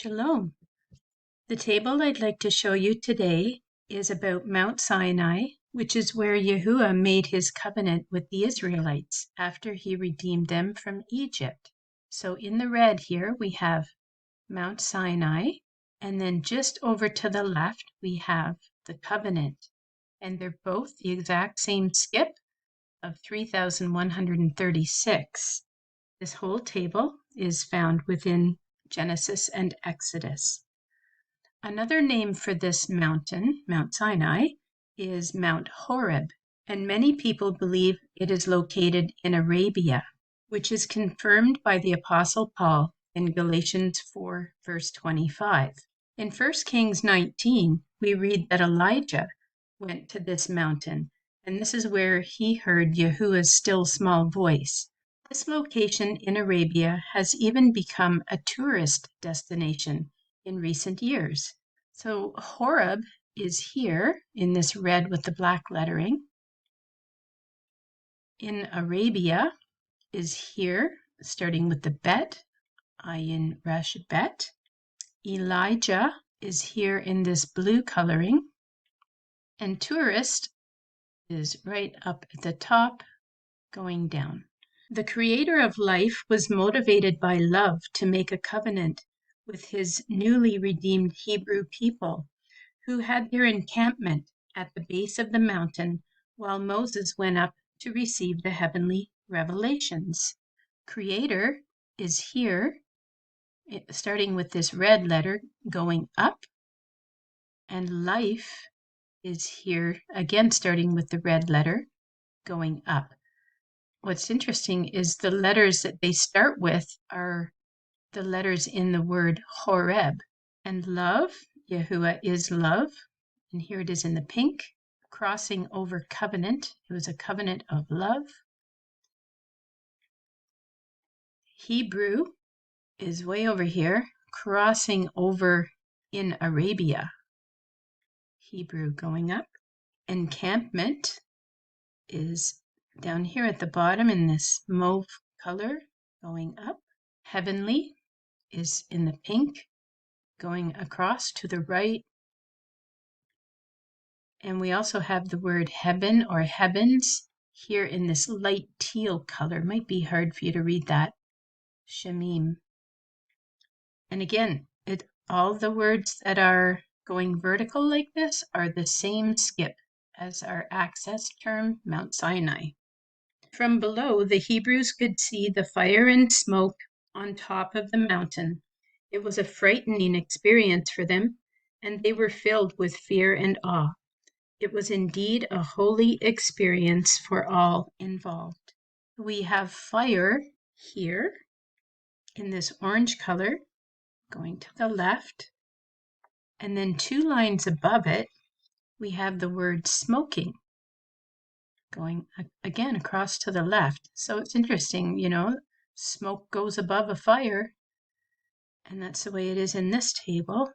Shalom. The table I'd like to show you today is about Mount Sinai, which is where Yahuah made his covenant with the Israelites after he redeemed them from Egypt. So in the red here we have Mount Sinai, and then just over to the left we have the covenant. And they're both the exact same skip of 3,136. This whole table is found within Genesis and Exodus. Another name for this mountain, Mount Sinai, is Mount Horeb, and many people believe it is located in Arabia, which is confirmed by the Apostle Paul in Galatians 4, verse 25. In 1 Kings 19, we read that Elijah went to this mountain, and this is where he heard Yahuah's still small voice. This location in Arabia has even become a tourist destination in recent years. So Horeb is here in this red with the black lettering. In Arabia is here, starting with the bet, Ayin Resh Bet. Elijah is here in this blue coloring. And tourist is right up at the top, going down. The creator of life was motivated by love to make a covenant with his newly redeemed Hebrew people, who had their encampment at the base of the mountain while Moses went up to receive the heavenly revelations. Creator is here, starting with this red letter, going up, and life is here, again starting with the red letter, going up. What's interesting is the letters that they start with are the letters in the word Horeb. And love, Yahuah is love. And here it is in the pink, crossing over covenant. It was a covenant of love. Hebrew is way over here, crossing over in Arabia. Hebrew going up. Encampment is down here at the bottom in this mauve color, going up. Heavenly is in the pink, going across to the right. And we also have the word heaven or heavens here in this light teal color. Might be hard for you to read that. Shemim. And again, all the words that are going vertical like this are the same skip as our access term, Mount Sinai. From below, the Hebrews could see the fire and smoke on top of the mountain. It was a frightening experience for them, and they were filled with fear and awe. It was indeed a holy experience for all involved. We have fire here in this orange color, going to the left, and then 2 lines above it, we have the word smoking, going again across to the left. So it's interesting, smoke goes above a fire, and that's the way it is in this table.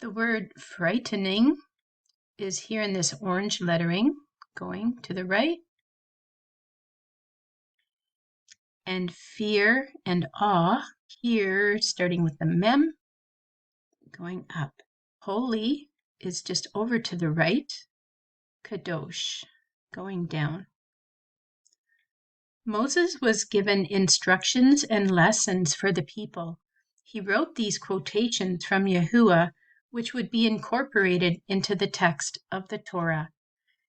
The word frightening is here in this orange lettering, going to the right. And fear and awe here, starting with the mem, going up. Holy is just over to the right. Kadosh, going down. Moses was given instructions and lessons for the people. He wrote these quotations from Yahuah, which would be incorporated into the text of the Torah.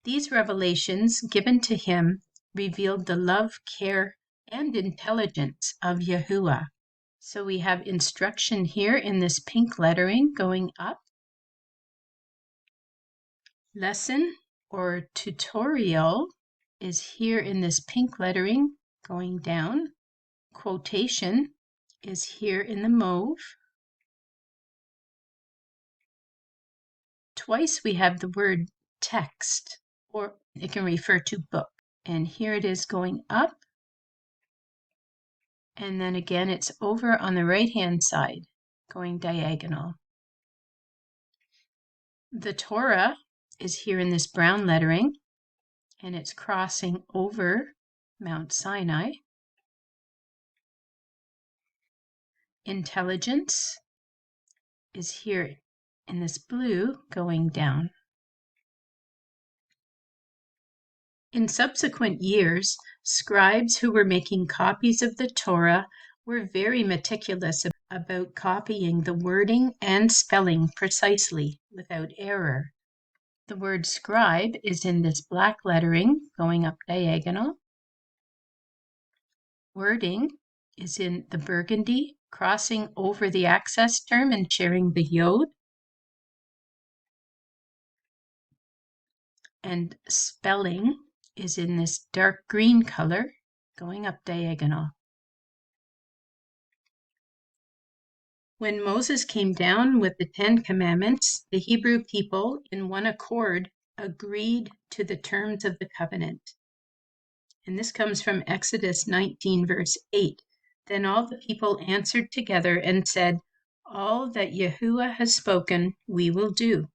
These revelations given to him revealed the love, care, and intelligence of Yahuah. So we have instruction here in this pink lettering going up. Lesson or tutorial is here in this pink lettering going down. Quotation is here in the mauve. Twice we have the word text, or it can refer to book. And here it is going up. And then again, it's over on the right-hand side, going diagonal. The Torah is here in this brown lettering, and it's crossing over Mount Sinai. Intelligence is here in this blue going down. In subsequent years, scribes who were making copies of the Torah were very meticulous about copying the wording and spelling precisely, without error. The word scribe is in this black lettering going up diagonal. Wording is in the burgundy, crossing over the access term and sharing the yod. And spelling is in this dark green color going up diagonal. When Moses came down with the 10 Commandments, the Hebrew people, in one accord, agreed to the terms of the covenant. And this comes from Exodus 19, verse 8. Then all the people answered together and said, "All that Yahuah has spoken, we will do."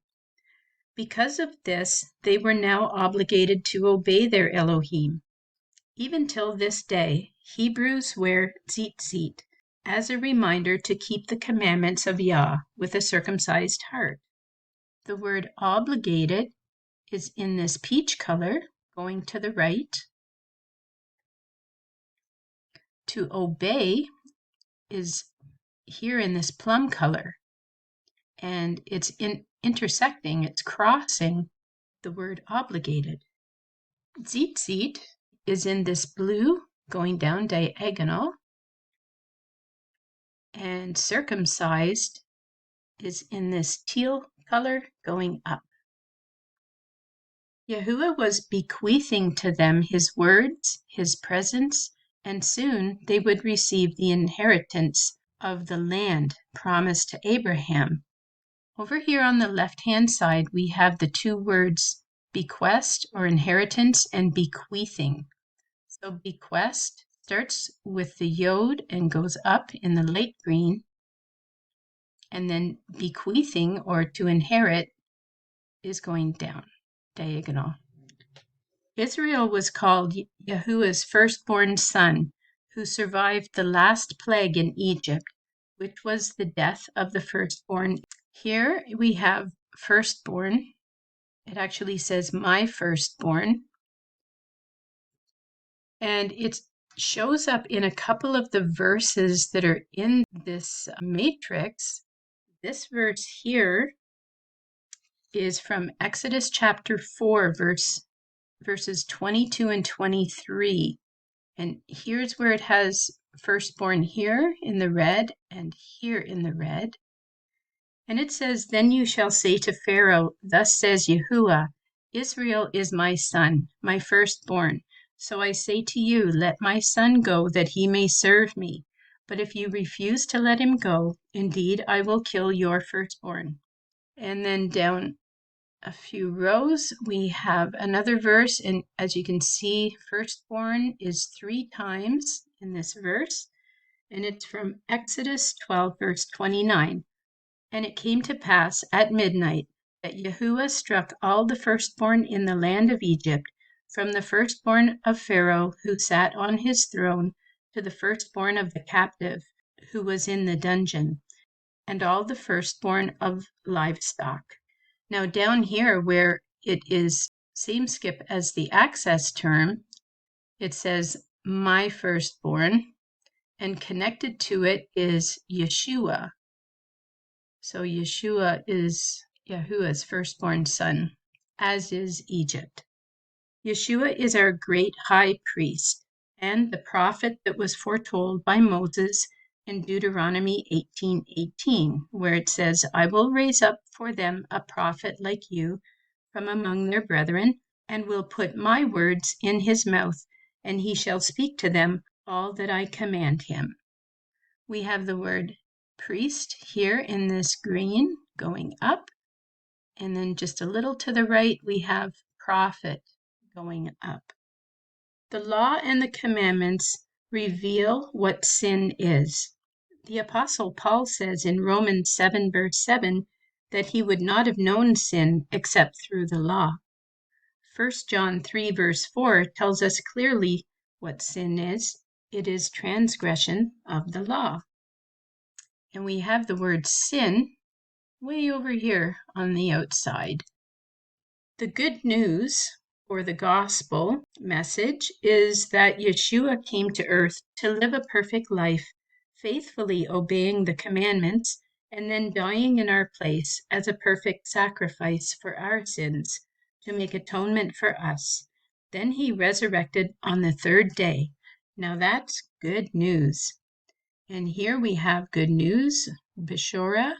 Because of this, they were now obligated to obey their Elohim. Even till this day, Hebrews wear tzitzit as a reminder to keep the commandments of Yah with a circumcised heart. The word obligated is in this peach color going to the right. To obey is here in this plum color, and it's intersecting, it's crossing the word obligated. Tzitzit is in this blue going down diagonal, and circumcised is in this teal color going up. Yahuah was bequeathing to them his words, his presence, and soon they would receive the inheritance of the land promised to Abraham. Over here on the left-hand side, we have the two words bequest or inheritance and bequeathing. So bequest starts with the yod and goes up in the light green. And then bequeathing or to inherit is going down diagonal. Israel was called Yahuah's firstborn son, who survived the last plague in Egypt, which was the death of the firstborn. Here we have firstborn. It actually says my firstborn. And it shows up in a couple of the verses that are in this matrix. This verse here is from Exodus chapter 4, verses 22 and 23. And here's where it has firstborn here in the red and here in the red. And it says, "Then you shall say to Pharaoh, thus says Yahuah, Israel is my son, my firstborn. So I say to you, let my son go that he may serve me. But if you refuse to let him go, indeed I will kill your firstborn." And then down a few rows, we have another verse, and as you can see, firstborn is 3 times in this verse, and it's from Exodus 12, verse 29. "And it came to pass at midnight that Yahuah struck all the firstborn in the land of Egypt, from the firstborn of Pharaoh who sat on his throne to the firstborn of the captive who was in the dungeon, and all the firstborn of livestock." Now down here where it is same skip as the access term, it says my firstborn, and connected to it is Yeshua. So Yeshua is Yahuah's firstborn son, as is Egypt. Yeshua is our great high priest and the prophet that was foretold by Moses in Deuteronomy 18:18, where it says, "I will raise up for them a prophet like you from among their brethren, and will put my words in his mouth, and he shall speak to them all that I command him." We have the word priest here in this green going up, and then just a little to the right, we have prophet going up. The law and the commandments reveal what sin is. The Apostle Paul says in Romans 7, verse 7, that he would not have known sin except through the law. 1 John 3, verse 4 tells us clearly what sin is. It is transgression of the law. And we have the word sin way over here on the outside. The good news, or the gospel message, is that Yeshua came to earth to live a perfect life, faithfully obeying the commandments, and then dying in our place as a perfect sacrifice for our sins to make atonement for us. Then he resurrected on the third day. Now that's good news. And here we have good news, Beshorah,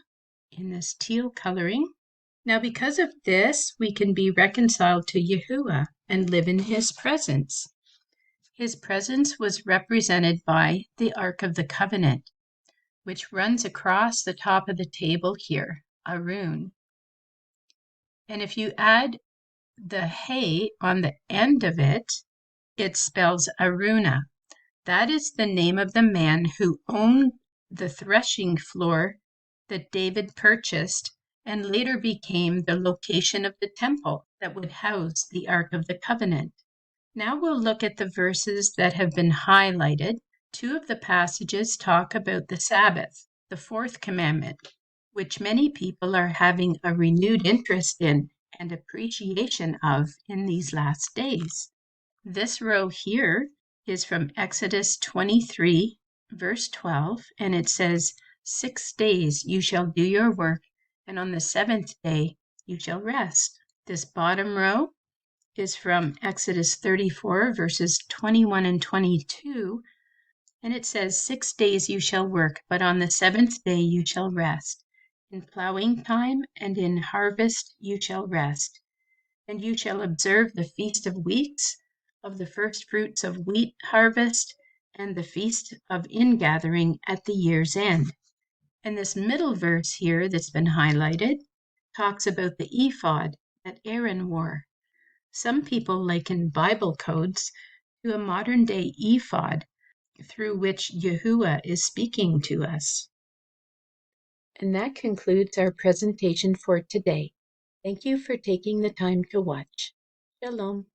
in this teal coloring. Now, because of this, we can be reconciled to Yahuah and live in his presence. His presence was represented by the Ark of the Covenant, which runs across the top of the table here, a rune. And if you add the hay on the end of it, it spells Aruna. That is the name of the man who owned the threshing floor that David purchased and later became the location of the temple that would house the Ark of the Covenant. Now we'll look at the verses that have been highlighted. Two of the passages talk about the Sabbath, the fourth commandment, which many people are having a renewed interest in and appreciation of in these last days. This row here is from Exodus 23, verse 12, and it says, 6 days you shall do your work, and on the seventh day you shall rest. This bottom row is from Exodus 34, verses 21 and 22, and it says, 6 days you shall work, but on the seventh day you shall rest. In plowing time and in harvest you shall rest. And you shall observe the Feast of Weeks, of the first fruits of wheat harvest, and the Feast of Ingathering at the year's end. And this middle verse here that's been highlighted talks about the ephod that Aaron wore. Some people liken Bible codes to a modern-day ephod through which Yahuah is speaking to us. And that concludes our presentation for today. Thank you for taking the time to watch. Shalom.